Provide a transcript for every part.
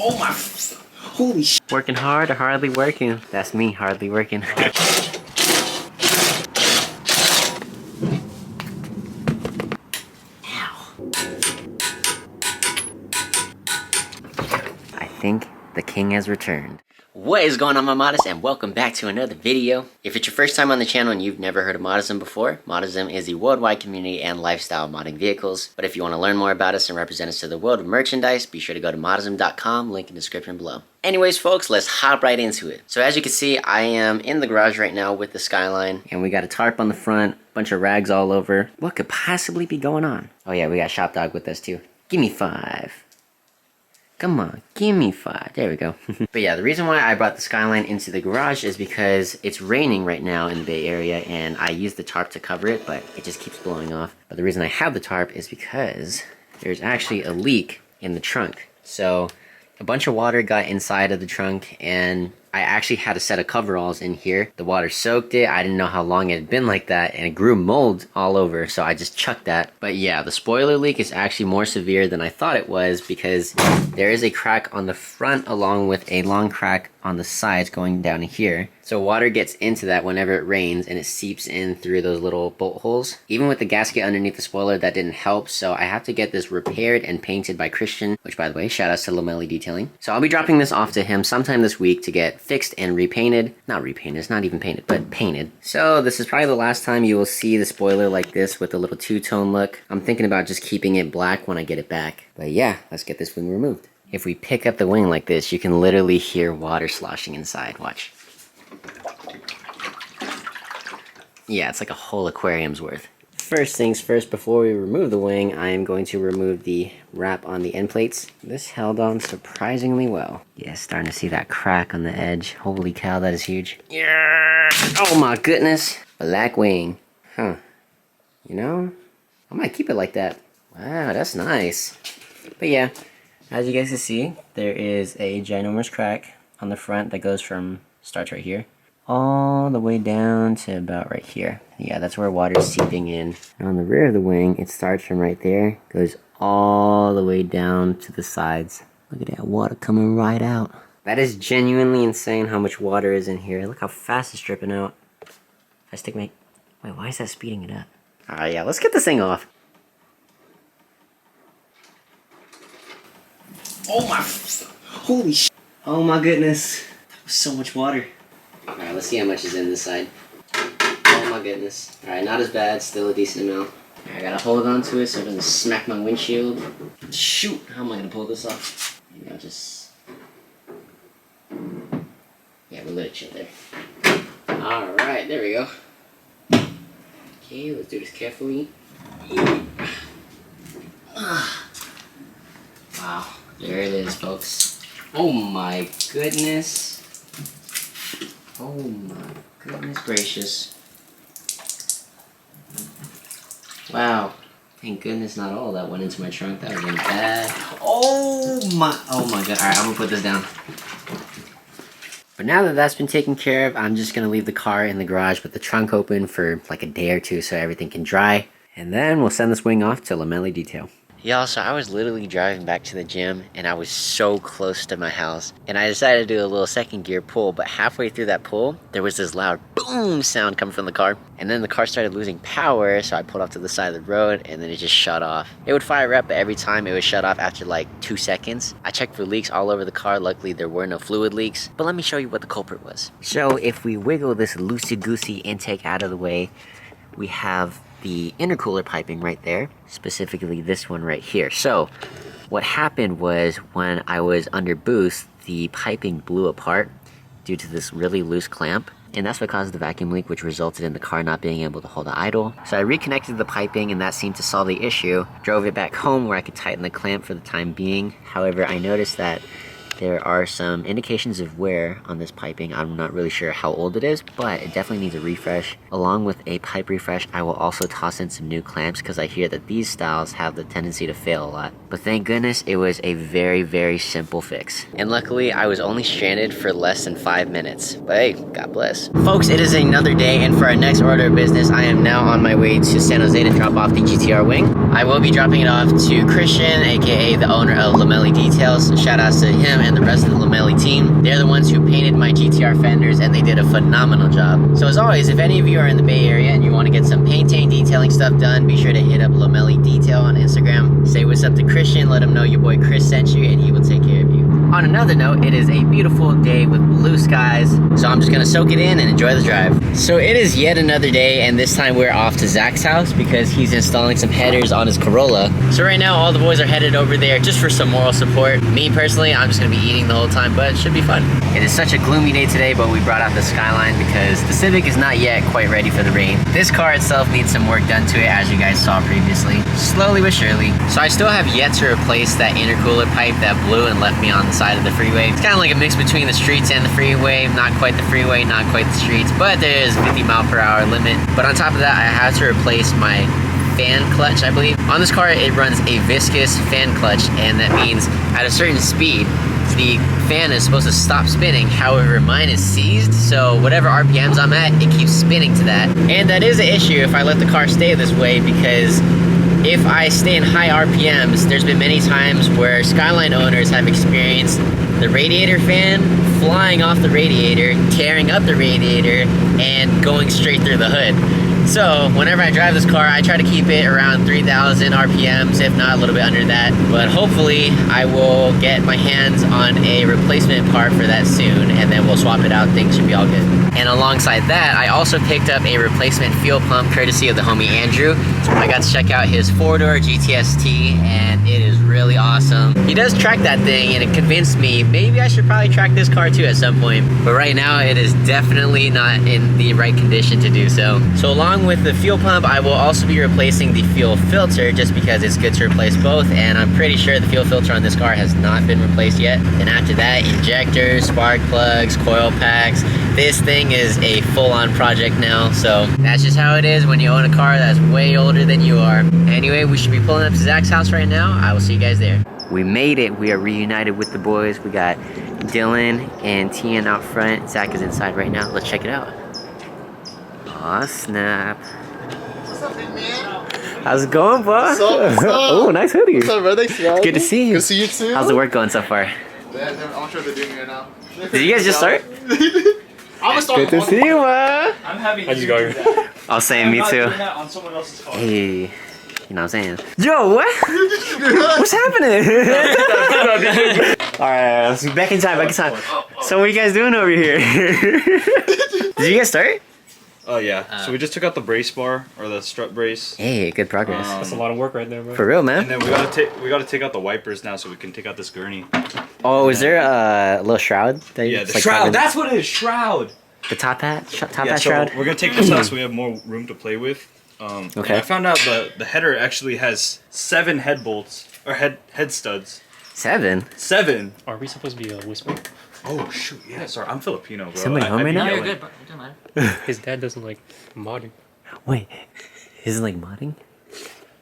Oh my, holy sh. Working hard or hardly working? That's me, hardly working. I think the king has returned. What is going on, my Modders, and welcome back to another video. If it's your first time on the channel and you've never heard of Moddism before, Moddism is the worldwide community and lifestyle modding vehicles. But if you want to learn more about us and represent us to the world of merchandise, be sure to go to moddism.com, link in the description below. Anyways, folks, let's hop right into it. So as you can see, I am in the garage right now with the Skyline, and we got a tarp on the front, bunch of rags all over. What could possibly be going on? Oh yeah, we got Shop Dog with us too. Give me 5. Come on, give me 5. There we go. But yeah, the reason why I brought the Skyline into the garage is because it's raining right now in the Bay Area, and I used the tarp to cover it, but it just keeps blowing off. But the reason I have the tarp is because there's actually a leak in the trunk. So a bunch of water got inside of the trunk, and I actually had a set of coveralls in here. The water soaked it. I didn't know how long it had been like that, and it grew mold all over, so I just chucked that. But yeah, the spoiler leak is actually more severe than I thought it was, because there is a crack on the front along with a long crack on the sides going down here. So water gets into that whenever it rains, and it seeps in through those little bolt holes. Even with the gasket underneath the spoiler, that didn't help, so I have to get this repaired and painted by Christian, which, by the way, shout outs to Lamelli Detailing. So I'll be dropping this off to him sometime this week to get fixed and repainted. Not repainted, it's not even painted, but painted. So this is probably the last time you will see the spoiler like this with a little two-tone look. I'm thinking about just keeping it black when I get it back. But yeah, let's get this wing removed. If we pick up the wing like this, you can literally hear water sloshing inside. Watch. Yeah, it's like a whole aquarium's worth. First things first, before we remove the wing, I am going to remove the wrap on the end plates. This held on surprisingly well. Yeah, starting to see that crack on the edge. Holy cow, that is huge. Yeah! Oh my goodness! Black wing. Huh. You know, I might keep it like that. Wow, that's nice. But yeah, as you guys can see, there is a ginormous crack on the front that goes from, starts right here, all the way down to about right here. Yeah, that's where water's seeping in. And on the rear of the wing, it starts from right there, goes all the way down to the sides. Look at that water coming right out. That is genuinely insane how much water is in here. Look how fast it's dripping out. If I stick my... Wait, why is that speeding it up? Alright, yeah, let's get this thing off. Oh my, holy sh. Oh my goodness. That was so much water. Alright, let's see how much is in this side. Oh my goodness. Alright, not as bad, still a decent amount. Alright, I gotta hold on to it so it doesn't smack my windshield. Shoot, how am I gonna pull this off? Maybe I'll just... Yeah, we'll let it chill there. Alright, there we go. Okay, let's do this carefully. Wow, there it is, folks. Oh my goodness. Oh my goodness gracious. Wow. Thank goodness not all that went into my trunk. That would have been bad. Oh my god. Alright, I'm gonna put this down. But now that that's been taken care of, I'm just gonna leave the car in the garage with the trunk open for like a day or two so everything can dry. And then we'll send this wing off to Lamelli Detail. Y'all, so I was literally driving back to the gym, and I was so close to my house, and I decided to do a little second gear pull, but halfway through that pull, there was this loud boom sound coming from the car, and then the car started losing power, so I pulled off to the side of the road, and then it just shut off. It would fire up, but every time it would shut off after like 2 seconds. I checked for leaks all over the car. Luckily, there were no fluid leaks, but let me show you what the culprit was. So if we wiggle this loosey-goosey intake out of the way, we have the intercooler piping right there, specifically this one right here. So what happened was when I was under boost, the piping blew apart due to this really loose clamp, and that's what caused the vacuum leak, which resulted in the car not being able to hold the idle. So I reconnected the piping, and that seemed to solve the issue. Drove it back home where I could tighten the clamp for the time being. However, I noticed that there are some indications of wear on this piping. I'm not really sure how old it is, but it definitely needs a refresh. Along with a pipe refresh, I will also toss in some new clamps because I hear that these styles have the tendency to fail a lot. But thank goodness it was a very, very simple fix. And luckily, I was only stranded for less than 5 minutes. But hey, God bless. Folks, it is another day, and for our next order of business, I am now on my way to San Jose to drop off the GTR wing. I will be dropping it off to Christian, aka the owner of Lamelli Details. Shout outs to him and the rest of the Lamelli team. They're the ones who painted my GTR fenders and they did a phenomenal job. So as always, if any of you are in the Bay Area and you want to get some painting, detailing stuff done, be sure to hit up Lamelli Detail on Instagram. Say what's up to Christian, let him know your boy Chris sent you and he will take care of you. On another note, it is a beautiful day with blue skies, so I'm just gonna soak it in and enjoy the drive. So it is yet another day, and this time we're off to Zach's house because he's installing some headers on his Corolla. So right now all the boys are headed over there just for some moral support. Me personally, I'm just gonna be eating the whole time, but it should be fun. It is such a gloomy day today, but we brought out the Skyline because the Civic is not yet quite ready for the rain. This car itself needs some work done to it, as you guys saw previously, slowly but surely. So I still have yet to replace that intercooler pipe that blew and left me on the side of the freeway. It's kind of like a mix between the streets and the freeway. Not quite the freeway, not quite the streets, but there's 50-mile-per-hour limit. But on top of that, I have to replace my fan clutch, I believe. On this car, it runs a viscous fan clutch, and that means at a certain speed, the fan is supposed to stop spinning. However, mine is seized, so whatever RPMs I'm at, it keeps spinning to that. And that is an issue if I let the car stay this way, because if I stay in high RPMs, there's been many times where Skyline owners have experienced the radiator fan flying off the radiator, tearing up the radiator, and going straight through the hood. So whenever I drive this car, I try to keep it around 3,000 RPMs, if not a little bit under that. But hopefully I will get my hands on a replacement part for that soon, and then we'll swap it out. Things should be all good. And alongside that, I also picked up a replacement fuel pump courtesy of the homie Andrew. I got to check out his 4-door GTST, and it is really awesome. He does track that thing, and it convinced me maybe I should probably track this car too at some point. But right now, it is definitely not in the right condition to do so. So along with the fuel pump, I will also be replacing the fuel filter just because it's good to replace both, and I'm pretty sure the fuel filter on this car has not been replaced yet. And after that, injectors, spark plugs, coil packs. This thing is a full-on project now, so that's just how it is when you own a car that's way older than you are. Anyway, we should be pulling up to Zach's house right now. I will see you guys there. We made it. We are reunited with the boys. We got Dylan and Tian out front. Zach is inside right now. Let's check it out. Aw, snap. What's up, big man? How's it going, boss? What's up? Oh, nice hoodie. What's up, brother? Good to see you. Good to see you too. How's the work going so far? Yeah, I'm sure they're doing it right now. Did you guys just start? I'm gonna start. Good to see you, man. I'm having How's it going? I'll say me too. That on someone else's car. Hey, you know what I'm saying? Yo, what? What's happening? Alright, let's be back in time, So what are you guys doing over here? Did you guys start? Oh yeah. So we just took out the brace bar or the strut brace. Hey, good progress. That's a lot of work right there, bro. For real, And man. then we gotta take out the wipers now so we can take out this gurney. Oh, is there a little shroud? That Yeah, it's the covered- shroud. That's what it is, shroud. The top hat? Top Yeah, hat so shroud? we're gonna take this out so we have more room to play with. And Okay. I found out the header actually has 7 head bolts or head studs. 7? 7. Are we supposed to be whispering? Oh shoot! Yeah, sorry, I'm Filipino, bro. Somebody home I right be now? yelling. bro. It doesn't matter. His dad doesn't like modding. Wait, isn't like modding?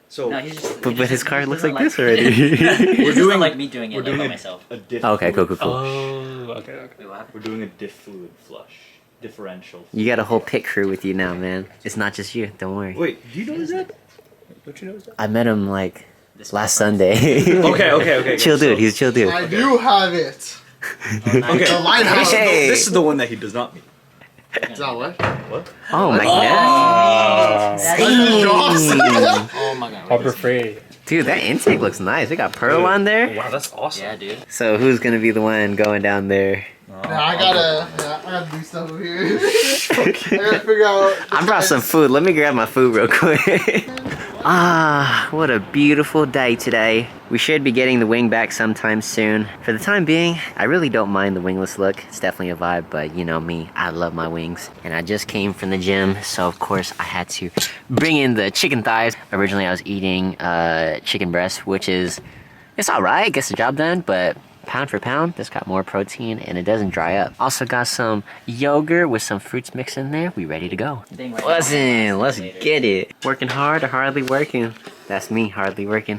So No, he's just. But his car looks like this We're already. doing like me doing it we're like doing by a- myself. a diff. Okay, cool, cool, cool. Oh, okay. Wait, what happened? We're doing a diff fluid flush, differential. You got a whole pit crew with you now, man. It's not just you, don't worry. Wait, do you know that? Don't you know that? I met him like last Sunday. Okay. Chill dude, he's a chill dude. I do have it. Okay. The lighthouse. Hey. This is the one that he does not meet. Is that what? What? Oh, magnetic. Dang. Oh my god. Harbor Freight. Dude, that intake looks nice. We got pearl on there. Wow, that's awesome. Yeah, dude. So who's gonna be the one going down there? I gotta do stuff over here. I gotta figure out. I brought some food. Let me grab my food real quick. Ah, what a beautiful day today. We should be getting the wing back sometime soon. For the time being, I really don't mind the wingless look. It's definitely a vibe, but you know me, I love my wings. And I just came from the gym, so of course I had to bring in the chicken thighs. Originally I was eating chicken breast, which is, it's alright, gets the job done, but pound for pound, this got more protein and it doesn't dry up. Also got some yogurt with some fruits mixed in there. We ready to go. Listen, let's get it. Working hard or hardly working? That's me, hardly working.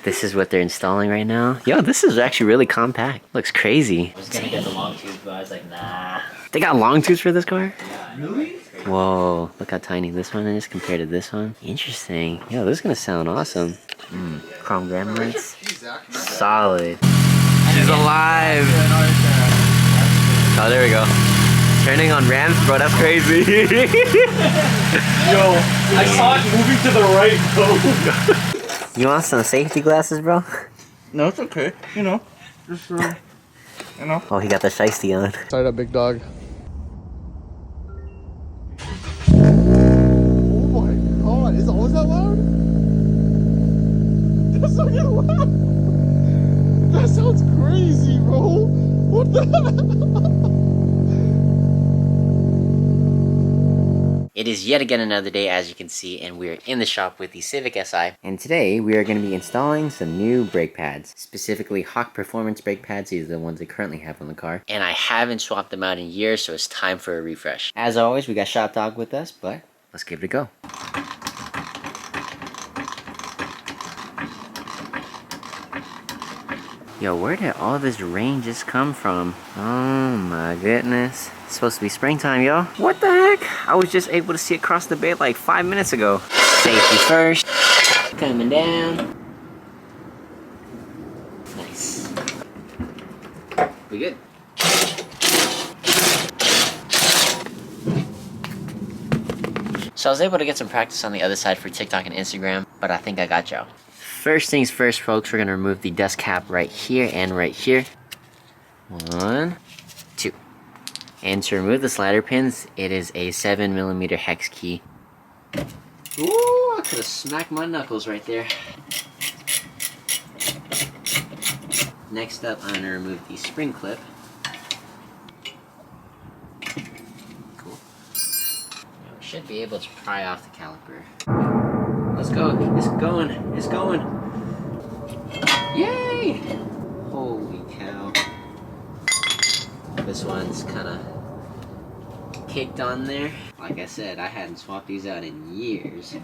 This is what they're installing right now. Yo, this is actually really compact. Looks crazy. I was gonna get the long tube, but I was like, nah. They got long tubes for this car? Really? Whoa, look how tiny this one is compared to this one. Interesting. Yo, this is gonna sound awesome. Chrome grab lights. Solid. She's alive! Oh, there we go. Turning on ramps, bro, that's crazy. Yo, I saw it moving to the right, bro. You want some safety glasses, bro? No, it's okay. You know, just you know. Oh, he got the shiesty on. Sorry, that big dog. Oh my god, is it always that loud? That's so loud. That sounds crazy, bro. What the heck? It is yet again another day, as you can see, and we are in the shop with the Civic Si. And today we are going to be installing some new brake pads, specifically Hawk Performance brake pads. These are the ones I currently have on the car. And I haven't swapped them out in years, so it's time for a refresh. As always, we got Shop Dog with us, but let's give it a go. Yo, where did all this rain just come from? Oh my goodness. It's supposed to be springtime, yo. What the heck? I was just able to see it cross the bay like 5 minutes ago. Safety first. Coming down. Nice. We good? So I was able to get some practice on the other side for TikTok and Instagram, but I think I got y'all. First things first, folks, we're gonna remove the dust cap right here and right here. 1, 2. And to remove the slider pins, it is a 7mm hex key. Ooh, I could have smacked my knuckles right there. Next up, I'm gonna remove the spring clip. Cool. Now we should be able to pry off the caliper. Let's go. It's going. It's going. Yay! Holy cow. This one's kind of kicked on there. Like I said, I hadn't swapped these out in years.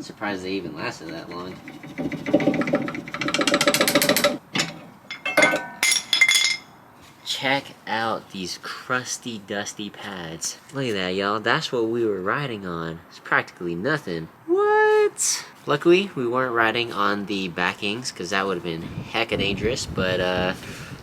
Surprised they even lasted that long. Check out these crusty, dusty pads. Look at that, y'all. That's what we were riding on. It's practically nothing. What? Luckily, we weren't riding on the backings because that would have been hecka dangerous, but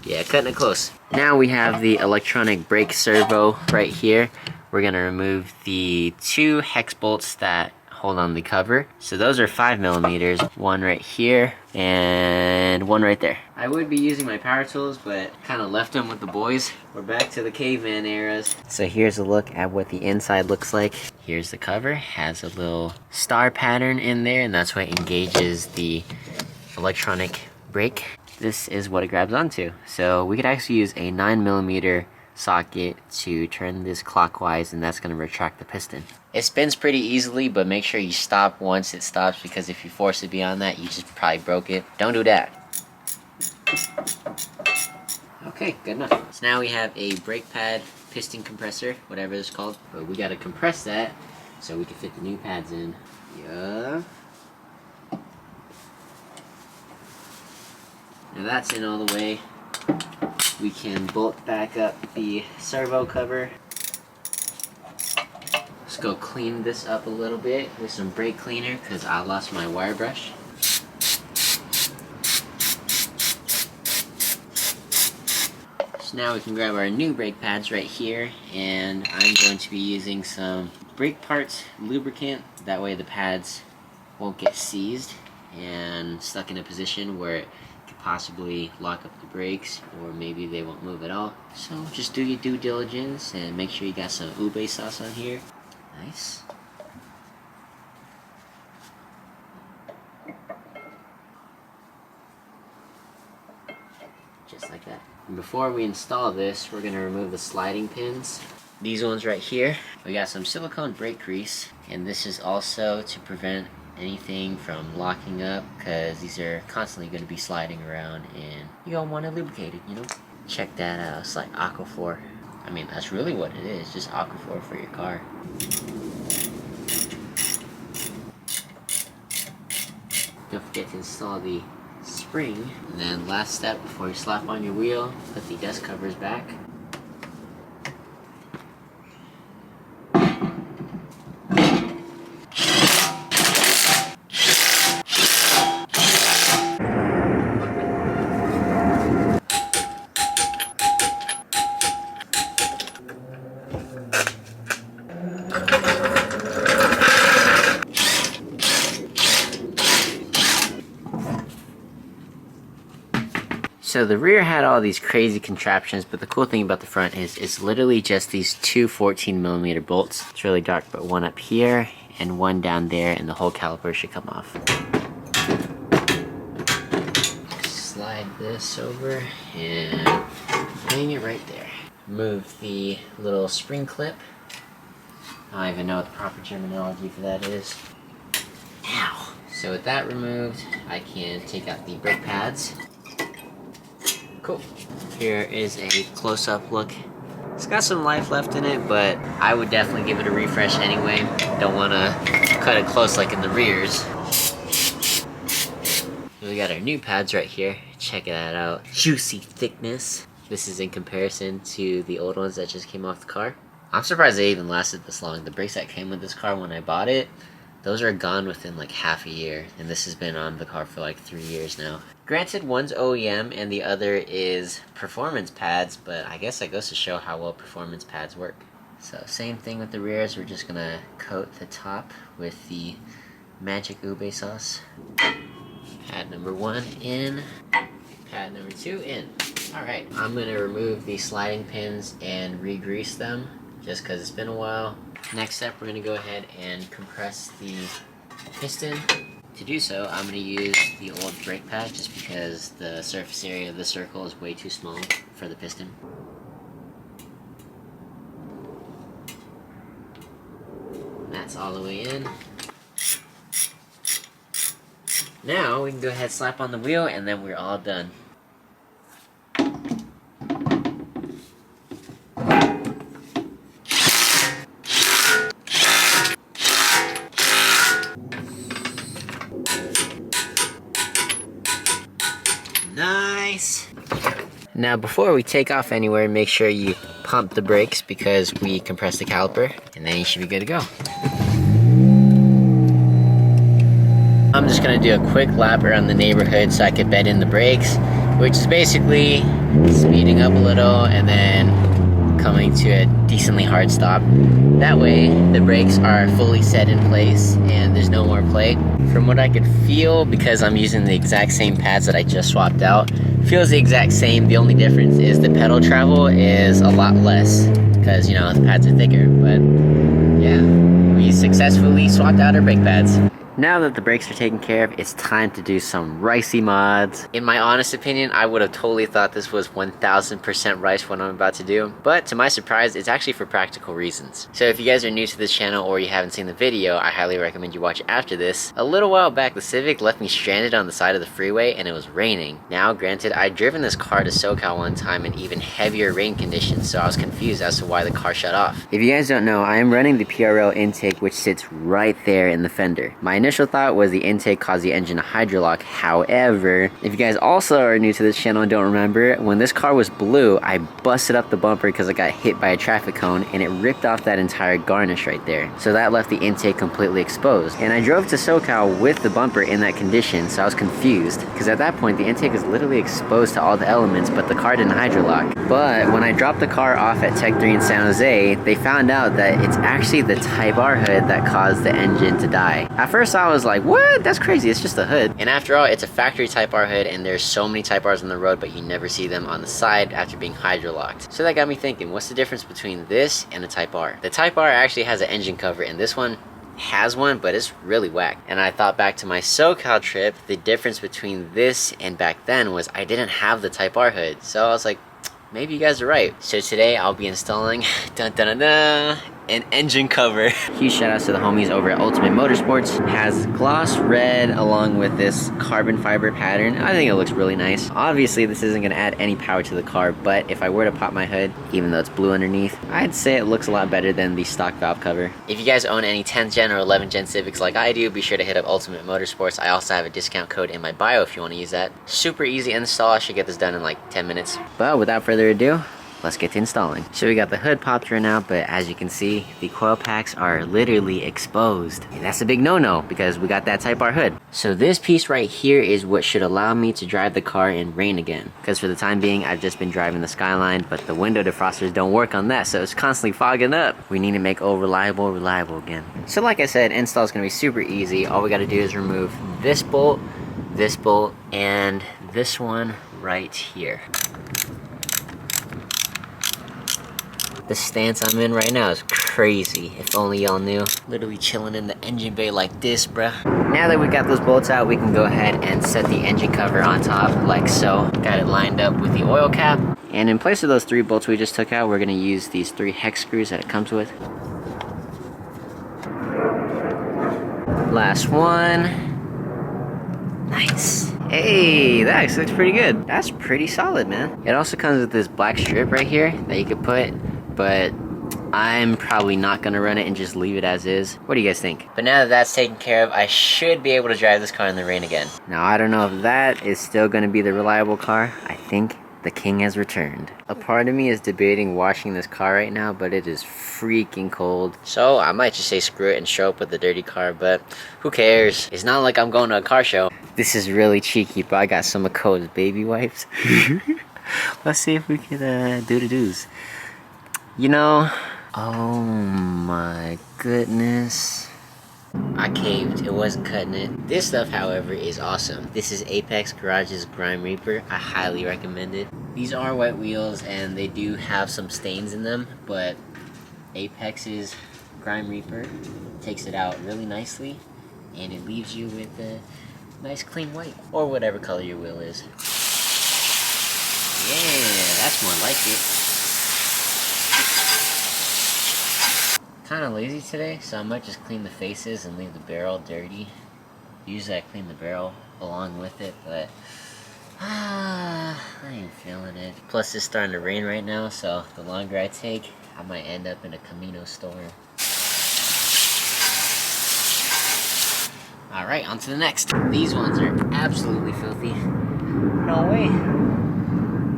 yeah, cutting it close. Now we have the electronic brake servo right here. We're gonna remove the 2 hex bolts that hold on the cover. So those are 5mm, one right here and one right there. I would be using my power tools, but kind of left them with the boys. We're back to the caveman eras. So here's a look at what the inside looks like. Here's the cover, has a little star pattern in there, and that's what engages the electronic brake. This is what it grabs onto. So we could actually use a 9mm socket to turn this clockwise, and that's going to retract the piston. It spins pretty easily, but make sure you stop once it stops, because if you force it beyond that, you just probably broke it. Don't do that. Okay, good enough. So now we have a brake pad piston compressor, whatever it's called, but we got to compress that so we can fit the new pads in. Yeah. Now that's in all the way. We can bolt back up the servo cover. Let's go clean this up a little bit with some brake cleaner because I lost my wire brush. So now we can grab our new brake pads right here, and I'm going to be using some brake parts lubricant. That way the pads won't get seized and stuck in a position where it could possibly lock up the brakes, or maybe they won't move at all. So just do your due diligence and make sure you got some ube sauce on here. Nice. Just like that. And before we install this, we're going to remove the sliding pins. These ones right here. We got some silicone brake grease, and this is also to prevent anything from locking up, because these are constantly going to be sliding around and you don't want to lubricate it, you know? Check that out. It's like Aquaphor. I mean, that's really what it is, just Aquaphor for your car. Don't forget to install the spring. And then last step before you slap on your wheel, put the dust covers back. So the rear had all these crazy contraptions, but the cool thing about the front is it's literally just these two 14mm bolts. It's really dark, but one up here and one down there, and the whole caliper should come off. Slide this over and hang it right there. Move the little spring clip. I don't even know what the proper terminology for that is. Ow! So with that removed, I can take out the brake pads. Cool. Here is a close-up look. It's got some life left in it, but I would definitely give it a refresh anyway. Don't want to cut it close like in the rears. We got our new pads right here. Check that out. Juicy thickness. This is in comparison to the old ones that just came off the car. I'm surprised they even lasted this long. The brakes that came with this car when I bought it, those are gone within like half a year, and this has been on the car for like 3 years now. Granted, one's OEM and the other is performance pads, but I guess that goes to show how well performance pads work. So same thing with the rears, we're just gonna coat the top with the magic ube sauce. Pad number 1 in, pad number 2 in. Alright, I'm gonna remove the sliding pins and re-grease them, just because it's been a while. Next step, we're going to go ahead and compress the piston. To do so, I'm going to use the old brake pad just because the surface area of the circle is way too small for the piston. That's all the way in. Now we can go ahead and slap on the wheel and then we're all done. Nice! Now before we take off anywhere, make sure you pump the brakes because we compressed the caliper, and then you should be good to go. I'm just gonna do a quick lap around the neighborhood so I could bed in the brakes, which is basically speeding up a little and then coming to a decently hard stop. That way the brakes are fully set in place and there's no more play. From what I could feel, because I'm using the exact same pads that I just swapped out, feels the exact same. The only difference is the pedal travel is a lot less because, you know, the pads are thicker. But yeah, we successfully swapped out our brake pads. Now that the brakes are taken care of, it's time to do some ricey mods. In my honest opinion, I would have totally thought this was 1000% rice what I'm about to do, but to my surprise, it's actually for practical reasons. So if you guys are new to this channel or you haven't seen the video, I highly recommend you watch it after this. A little while back, the Civic left me stranded on the side of the freeway and it was raining. Now, granted, I'd driven this car to SoCal one time in even heavier rain conditions, so I was confused as to why the car shut off. If you guys don't know, I am running the PRL intake, which sits right there in the fender. My initial thought was the intake caused the engine to hydrolock. However, if you guys also are new to this channel and don't remember, when this car was blue, I busted up the bumper because I got hit by a traffic cone and it ripped off that entire garnish right there. So that left the intake completely exposed. And I drove to SoCal with the bumper in that condition, so I was confused because at that point the intake was literally exposed to all the elements, but the car didn't hydrolock. But when I dropped the car off at Tech 3 in San Jose, they found out that it's actually the Type R hood that caused the engine to die. At first I was like, what? That's crazy, it's just a hood. And after all, it's a factory Type R hood and there's so many Type Rs on the road, but you never see them on the side after being hydrolocked. So that got me thinking, what's the difference between this and a Type R? The Type R actually has an engine cover and this one has one, but it's really whack. And I thought back to my SoCal trip, the difference between this and back then was I didn't have the Type R hood. So I was like, maybe you guys are right. So today I'll be installing an engine cover. Huge shout outs to the homies over at Ultimate Motorsports. It has gloss red along with this carbon fiber pattern. I think it looks really nice. Obviously this isn't gonna add any power to the car, but if I were to pop my hood, even though it's blue underneath, I'd say it looks a lot better than the stock valve cover. If you guys own any 10th gen or 11th gen Civics like I do, be sure to hit up Ultimate Motorsports. I also have a discount code in my bio if you want to use that. Super easy install. I should get this done in like 10 minutes. But without further ado, let's get to installing. So we got the hood popped right now, but as you can see, the coil packs are literally exposed. And that's a big no-no because we got that Type R hood. So this piece right here is what should allow me to drive the car in rain again. Because for the time being, I've just been driving the Skyline, but the window defrosters don't work on that, so it's constantly fogging up. We need to make old reliable reliable again. So like I said, install is gonna be super easy. All we gotta do is remove this bolt, this bolt, and this one right here. The stance I'm in right now is crazy. If only y'all knew. Literally chilling in the engine bay like this, bruh. Now that we got those bolts out, we can go ahead and set the engine cover on top like so. Got it lined up with the oil cap. And in place of those 3 bolts we just took out, we're gonna use these 3 hex screws that it comes with. Last one. Nice. Hey, that actually looks pretty good. That's pretty solid, man. It also comes with this black strip right here that you could put, but I'm probably not gonna run it and just leave it as is. What do you guys think? But now that that's taken care of, I should be able to drive this car in the rain again. Now, I don't know if that is still gonna be the reliable car. I think the king has returned. A part of me is debating washing this car right now, but it is freaking cold. So I might just say screw it and show up with the dirty car, but who cares? It's not like I'm going to a car show. This is really cheeky, but I got some of Code's baby wipes. Let's see if we can do the do's. You know, oh my goodness. I caved, it wasn't cutting it. This stuff, however, is awesome. This is Apex Garage's Grime Reaper. I highly recommend it. These are white wheels and they do have some stains in them, but Apex's Grime Reaper takes it out really nicely and it leaves you with a nice clean white, or whatever color your wheel is. Yeah, that's more like it. Kind of lazy today, so I might just clean the faces and leave the barrel dirty. Usually I clean the barrel along with it, but I ain't feeling it. Plus it's starting to rain right now, so the longer I take, I might end up in a Camino storm. Alright, on to the next. These ones are absolutely filthy. No way.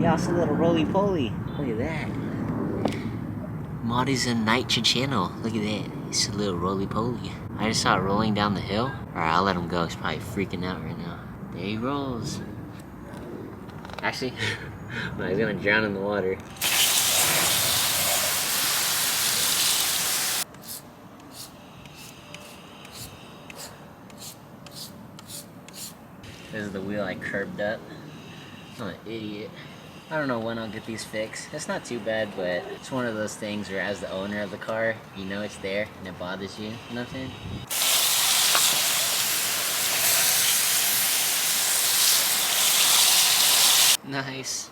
Yeah, it's a little roly-poly. Look at that. Moddism Night Channel. Look at that. It's a little roly-poly. I just saw it rolling down the hill. Alright, I'll let him go. He's probably freaking out right now. There he rolls. Actually, no, he's gonna drown in the water. This is the wheel I curbed up. I'm an idiot. I don't know when I'll get these fixed. It's not too bad, but it's one of those things where as the owner of the car, you know it's there and it bothers you. You know what I'm saying? Nice.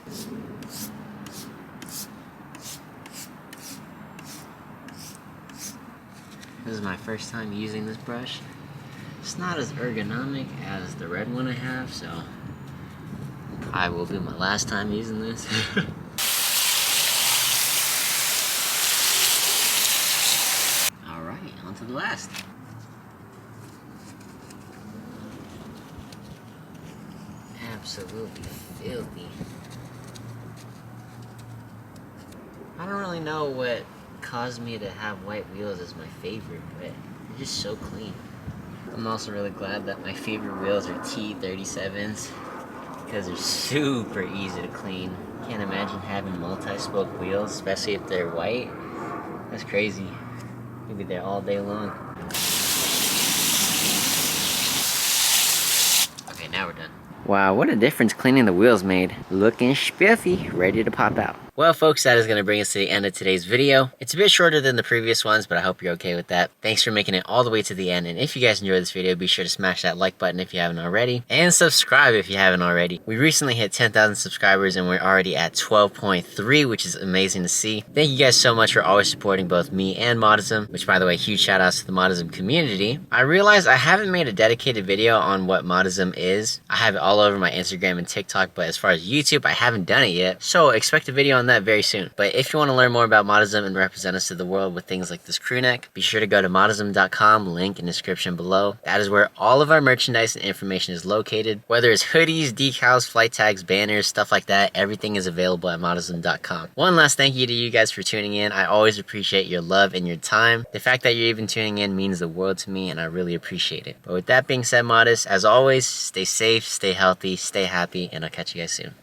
This is my first time using this brush. It's not as ergonomic as the red one I have, so probably will be my last time using this. Alright, on to the last. Absolutely filthy. I don't really know what caused me to have white wheels as my favorite, but they're just so clean. I'm also really glad that my favorite wheels are T37s because they're super easy to clean. Can't imagine having multi-spoke wheels, especially if they're white. That's crazy. You'll be there all day long. Okay, now we're done. Wow, what a difference cleaning the wheels made. Looking spiffy, ready to pop out. Well, folks, that is going to bring us to the end of today's video. It's a bit shorter than the previous ones, but I hope you're okay with that. Thanks for making it all the way to the end, and if you guys enjoyed this video, be sure to smash that like button if you haven't already, and subscribe if you haven't already. We recently hit 10,000 subscribers, and we're already at 12.3, which is amazing to see. Thank you guys so much for always supporting both me and Moddism, which, by the way, huge shout outs to the Moddism community. I realized I haven't made a dedicated video on what Moddism is. I have it all over my Instagram and TikTok, but as far as YouTube, I haven't done it yet, so expect a video on that very soon. But if you want to learn more about Moddism and represent us to the world with things like this crew neck, be sure to go to moddism.com, link in the description below. That is where all of our merchandise and information is located. Whether it's hoodies, decals, flight tags, banners, stuff like that, everything is available at moddism.com. One last thank you to you guys for tuning in. I always appreciate your love and your time. The fact that you're even tuning in means the world to me, and I really appreciate it. But with that being said, Moddists, as always, stay safe, stay healthy, stay happy, and I'll catch you guys soon.